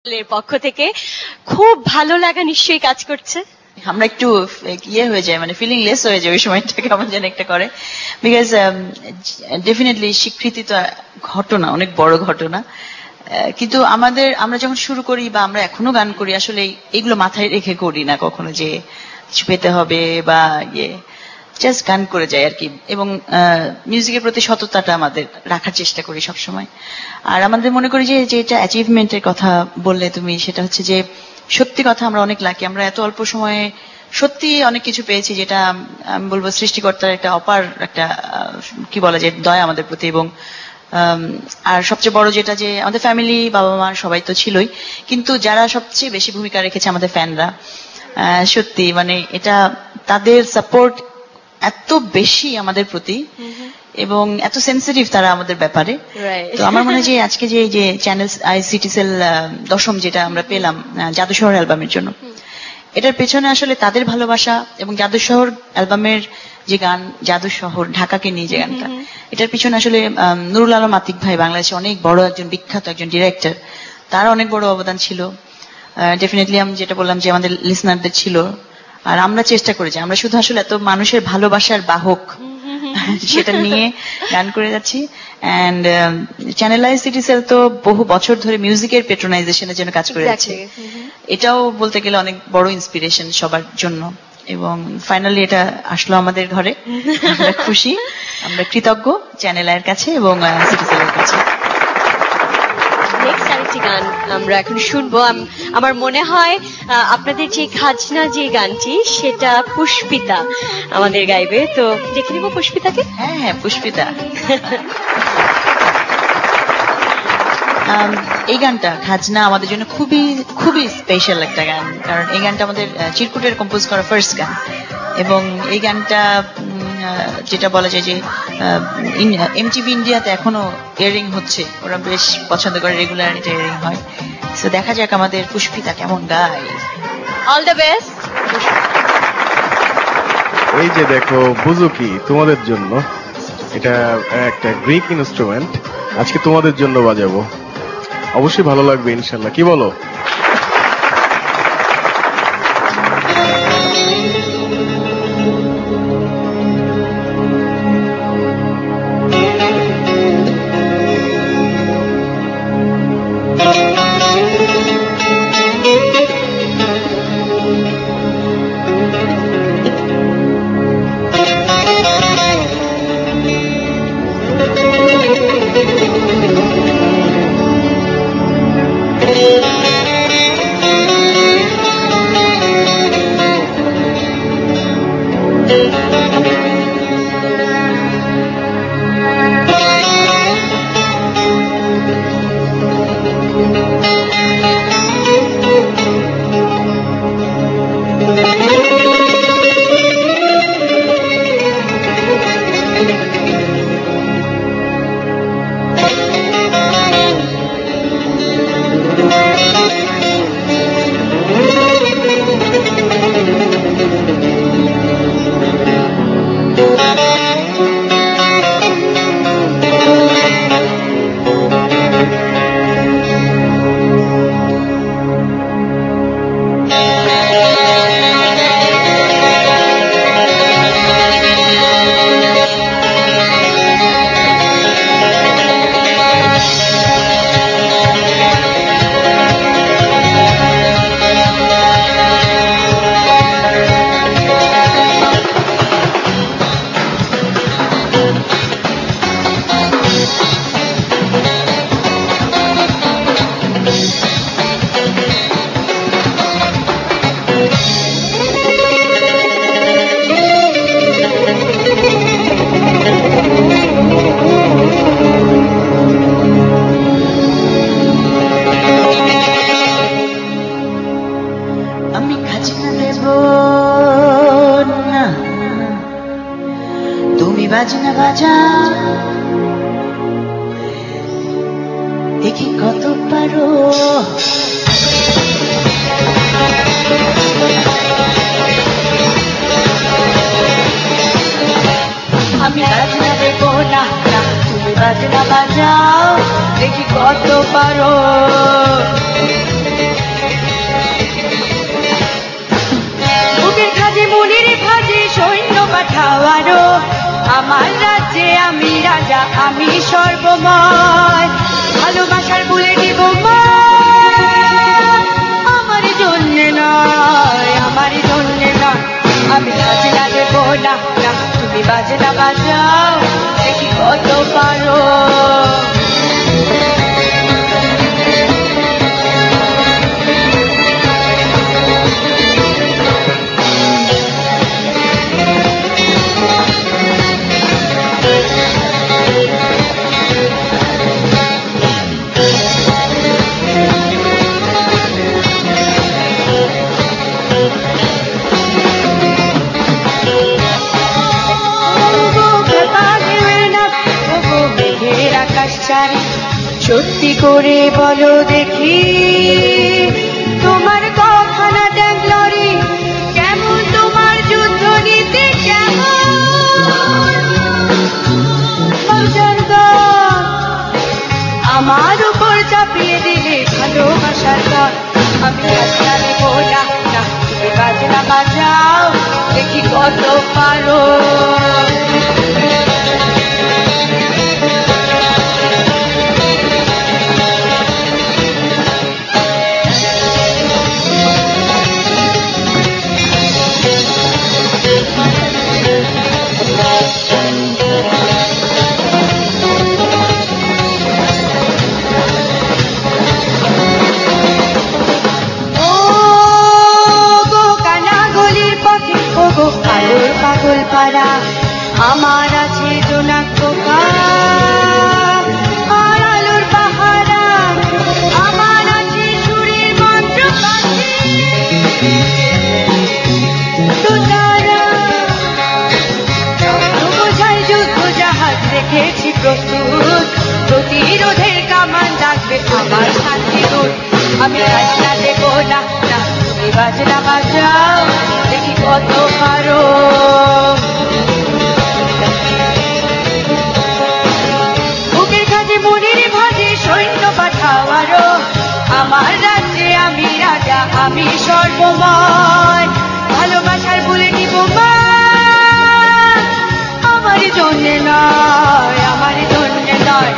এর পক্ষ থেকে খুব ভালো লাগা নিশ্চয়ই কাজ করছে। আমরা একটু ইয়ে হয়ে যায়, মানে ফিলিং লেস হয়ে যায় ওই সময়টা, কেমন যেন একটা করে। বিকজ ডেফিনেটলি স্বীকৃতি তো ঘটনা, অনেক বড় ঘটনা, কিন্তু আমরা যখন শুরু করি বা আমরা এখনো গান করি, আসলে এইগুলো মাথায় রেখে করি না কখনো যে কিছু পেতে হবে বা ইয়ে, জাস্ট গান করে যায় আর কি। এবং মিউজিকের প্রতি সততাটা আমাদের রাখার চেষ্টা করি সবসময়। আর আমাদের মনে করি যে এটা অ্যাচিভমেন্টের কথা বললে তুমি, সেটা হচ্ছে যে সত্যি কথা আমরা অনেক লাকি, আমরা এত অল্প সময়ে সত্যি অনেক কিছু পেয়েছি, যেটা আমি বলবো সৃষ্টিকর্তার একটা অপার একটা কি বলা যায় দয়া আমাদের প্রতি। এবং আর সবচেয়ে বড় যেটা, যে আমাদের ফ্যামিলি, বাবা মা সবাই তো ছিলই, কিন্তু যারা সবচেয়ে বেশি ভূমিকা রেখেছে আমাদের ফ্যানরা। সত্যি মানে এটা, তাদের সাপোর্ট এত বেশি আমাদের প্রতি এবং এত সেন্সিটিভ তারা আমাদের ব্যাপারে। তো আমার মনে হয় যে আজকে যে চ্যানেল আইসিটিসেল 10ম যেটা আমরা পেলাম জাদু শহর অ্যালবামের জন্য, এটার পেছনে আসলে তাদের ভালোবাসা। এবং জাদু শহর অ্যালবামের যে গান, জাদু শহর ঢাকাকে নিয়ে যে গানটা, এটার পিছনে আসলে নুরুল আলম আতিক ভাই, বাংলাদেশে অনেক বড় একজন বিখ্যাত একজন ডিরেক্টর, তার অনেক বড় অবদান ছিল। ডেফিনেটলি আমি যেটা বললাম যে আমাদের লিসনারদের ছিল। আর আমরা চেষ্টা করেছি, আমরা শুধু আসলে এত মানুষের ভালোবাসার বাহক, সেটা নিয়ে গান করে যাচ্ছি। অ্যান্ড চ্যানেল আইসিটিসেল তো বহু বছর ধরে মিউজিকের পেট্রোনাইজেশনের জন্য কাজ করে যাচ্ছে। এটাও বলতে গেলে অনেক বড় ইন্সপিরেশন সবার জন্য। এবং ফাইনালি এটা আসলো আমাদের ঘরে, আমরা খুশি, আমরা কৃতজ্ঞ চ্যানেল এর কাছে এবং সিটিসেলের কাছে। আরেকটি গান আমরা এখন শুনবো। আমার মনে হয় আপনাদের যে খাজনা যে গানটি, সেটা পুষ্পিতা আমাদের গাইবে, তো দেখে নিব পুষ্পিতাকে। হ্যাঁ, পুষ্পিতা। এই গানটা খাজনা আমাদের জন্য খুবই খুবই স্পেশাল একটা গান, কারণ এই গানটা আমাদের চিরকুটের কম্পোজ করা ফার্স্ট গান। এবং এই গানটা যেটা বলা যায় যে এমটিভি ইন্ডিয়াতে এখনো ইয়ারিং হচ্ছে, ওরা বেশ পছন্দ করে, রেগুলার এটা ইয়ারিং হয়। তো দেখা যাক আমাদের পুষ্পিতা কেমন গায়। All the best. এই যে দেখো বুজুকি তোমাদের জন্য, এটা একটা গ্রিক ইনস্ট্রুমেন্ট, আজকে তোমাদের জন্য বাজাবো, অবশ্যই ভালো লাগবে ইনশাল্লাহ, কি বলো? বাজনা বাজা, দেখি কত পারো। আমি বাজনা দেবো না, তুমি বাজনা বাজাও, দেখি কত পারো। সত্যি করে বলো দেখি তোমার কথা না দেখলরি কেমন তোমার যুদ্ধ নীতি কেমন মজার গান আমার উপর চাপিয়ে দিলে ভালোবাসার গান আমি আজকে দেবো না না তুমি বাজনা বাজাও দেখি কত পারো আলোর পাগল পাড়া আমার আছে জোনাক পোকা আর আলোর পাহারা আমার আছে সুরের মন্ত্র পাখি তুতারা বোঝাই যুদ্ধ জাহাজ রেখেছি প্রস্তুত প্রতিরোধের কামান ডাকবে আমার শান্তি দূত আমি বাজনা দেবো না না তুমি বাজনা বাজাও দেখি কত পারো বুকের কাজে মনের ভাজে সৈন্য পাঠাও আরো আমার রাজ্যে আমি রাজা আমি সর্বময় ভালোবাসার বলে নিব মা আমার জন্য নয় আমার জন্য নয়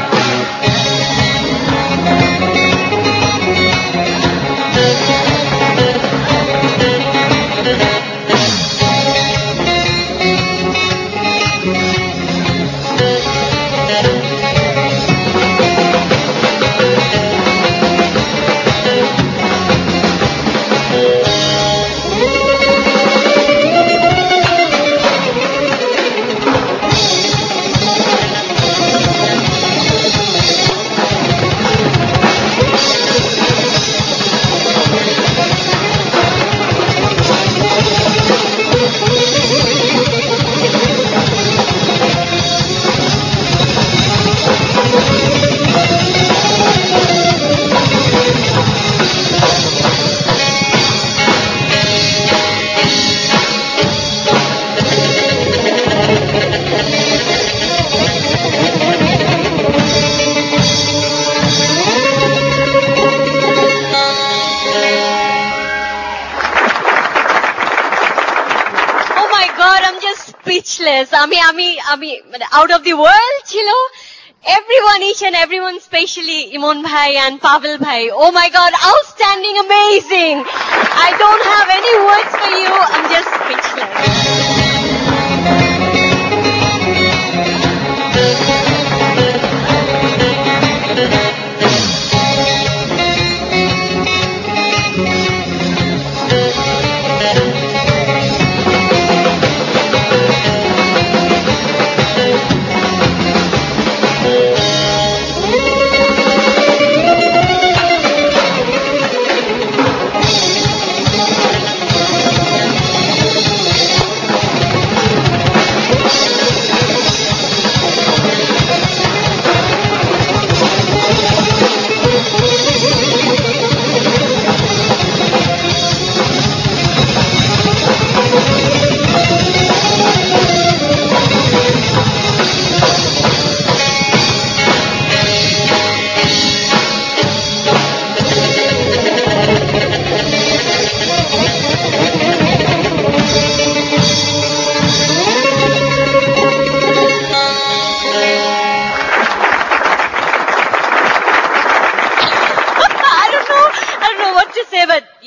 speechless. আমি out of the world ছিল. Everyone, each and everyone, especially Imon Bhai and Pavel Bhai. Oh my God, outstanding, amazing. I don't have any words for you. I'm just speechless.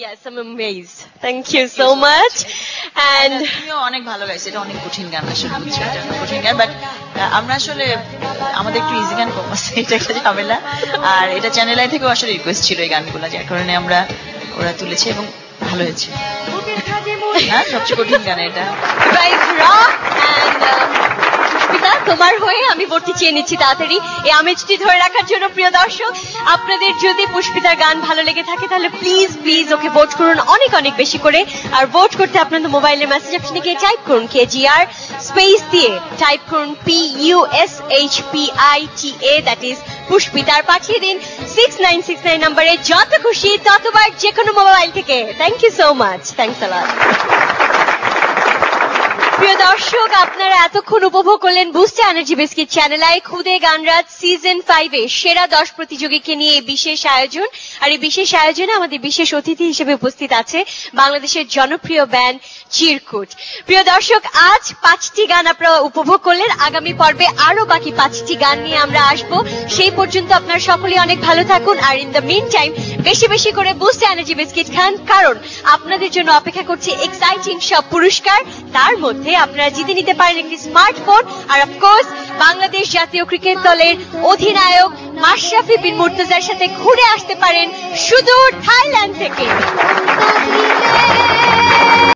Yes, I'm amazed. Thank you so much. And তুমিও অনেক ভালো গাইছো, এটা অনেক কঠিন গান আসলে, এটা কঠিন গান, বাট আমরা আসলে আমাদের একটু ইজি গান কম আছে, এটা একটা ঝামেলা। আর এটা চ্যানেল আই থেকেও আসলে রিকোয়েস্ট ছিল এই গানগুলো, যার কারণে আমরা ওরা তুলেছে এবং ভালো হয়েছে। হ্যাঁ, সবচেয়ে কঠিন গান এটা। You guys rock and Mamata তোমার হয়ে আমি ভোটটি চেয়ে নিচ্ছি তাড়াতাড়ি এই আমেজটি ধরে রাখার জন্য। প্রিয় দর্শক, আপনাদের যদি পুষ্পিতার গান ভালো লেগে থাকে তাহলে প্লিজ প্লিজ ওকে ভোট করুন অনেক অনেক বেশি করে। আর ভোট করতে আপনাদের মোবাইলের মেসেজ অপশনে গিয়ে টাইপ করুন KGR স্পেস দিয়ে টাইপ করুন PUSHPITA, দ্যাট ইজ পুষ্পিতার, পাঠিয়ে দিন 6969 নম্বরে, যত খুশি ততবার যে কোনো মোবাইল থেকে। Thank you so much, thanks a lot. প্রিয় দর্শক, আপনারা এতক্ষণ উপভোগ করলেন বুস্টে এনার্জি বিস্কিট চ্যানেল আই খুদে গানরাত সিজন 5 এ সেরা 10 প্রতিযোগীকে নিয়ে এই বিশেষ আয়োজন। আর এই বিশেষ আয়োজনে আমাদের বিশেষ অতিথি হিসেবে উপস্থিত আছে বাংলাদেশের জনপ্রিয় ব্যান্ড চিরকুট। প্রিয় দর্শক, আজ 5টি গান আপনারা উপভোগ করলেন, আগামী পর্বে আরো বাকি 5টি গান নিয়ে আমরা আসব। সেই পর্যন্ত আপনারা সকলে অনেক ভালো থাকুন। আর ইন দ্য মিন টাইম বেশি বেশি করে বুস্ট এনার্জি বিস্কিট খান, কারণ আপনাদের জন্য অপেক্ষা করছে এক্সাইটিং সব পুরস্কার। তার মধ্যে আপনারা জিতে নিতে পারেন একটি স্মার্টফোন, আর অফকোর্স বাংলাদেশ জাতীয় ক্রিকেট দলের অধিনায়ক মাশরাফি বিন মুর্তজার সাথে ঘুরে আসতে পারেন সুদূর থাইল্যান্ড থেকে।